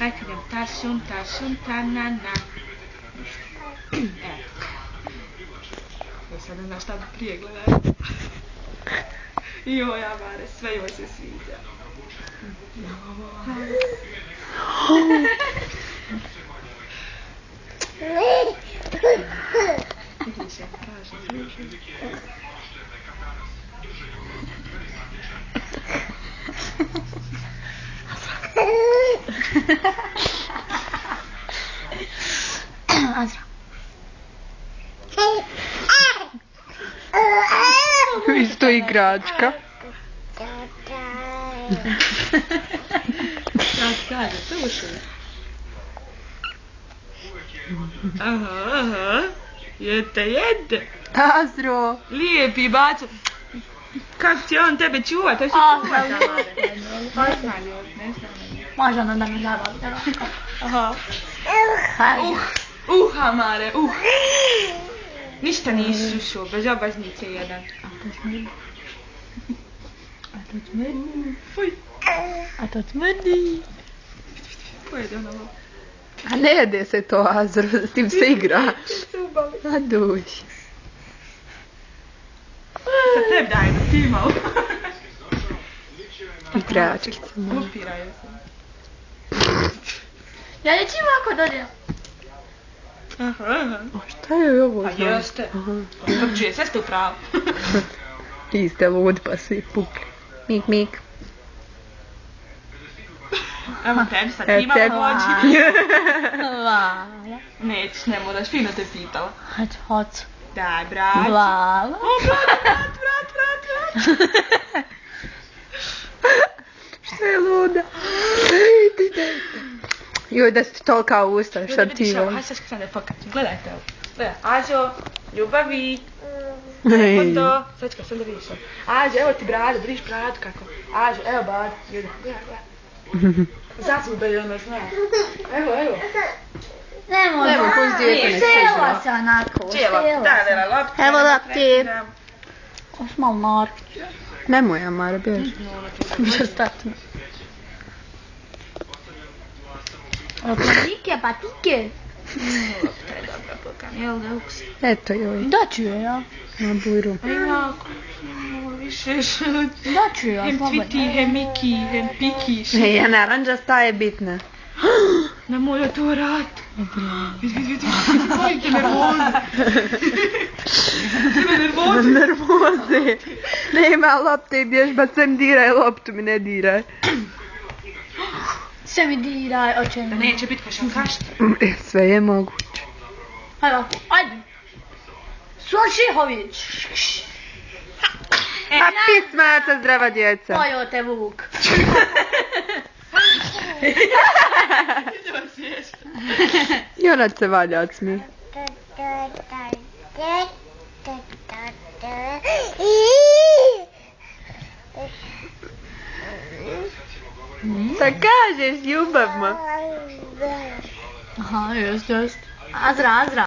Aj kad idem tašun, ta-na-na. Ja sad ne znam šta bi prije gledala. Joj, Amare, sve joj se sviđa. Vidiš, ja kažem, slušaj. Azra. Isto igračka. Šta ti kaže, slušaj. Aha. Jede. Azro. Lijepi bačo. Kako će on tebe čuvat? To će čuvat, Amare. Može ono da mi da. Aha. Hajde. Amare, Ništa nisi šušao, bez obaznice jedan. A to smrdi. Pojede ono ovo. A ne jede se to, Azro, s tim se igra. A duš. Sad tebi daj da ti malo. Igračkica. Upiraju se. Ja nećim ako dođem. Aha. A šta je ovo? Pa jeste. Potvrđuje, sve ste u pravu. Vi ste ludi pa svi pukli. Mik. Evo tebi sad ti malo dođi. Vala. Nećeš, ne moraš, fino te pitala. Hoću. Daj, brat. Vala. O, brat. Šta je luda? Dajte. Joj, da si tolika usta, šta ti voli? Hajde sad sam da je fokat. Gledajte ovo. Gledaj. Ažo, ljubavi. Ej. To. Sad ću sam da vidiš. Ažo, evo ti bradu, vidiš bradu kako. Ažo, evo bradu. Gledaj. Zaslude ono, znaš. Evo. Nemoj. Nemoj, ko s djetom ne Štela se onako. Daj, lopte. Evo lopti. Još malo markić. Nemoj, Amara, bježi. Biće statno. Patike. Lopta je dobra pokan, jel da ukus? Eto joj, Daću je ja. na bujru. Jako. Više šut. Daću ja. Hem tviti, hem miki, hem piki. Ej, a naranđasta je bitna. Nemoj ja to rad. Vidi. Koji te nervoze. Nervoze. Nema lopte i bješ, ba sem diraj loptu mi ne diraj. Sve mi diraj, oče mi. Da neće biti košarkašta. Sve je moguće. Ajde. Sluši hović. A pismata zdrava djeca. Pojo te vuk. I ona se valja od smije. Da kažeš ljubav ma. Aha, jest. Azra.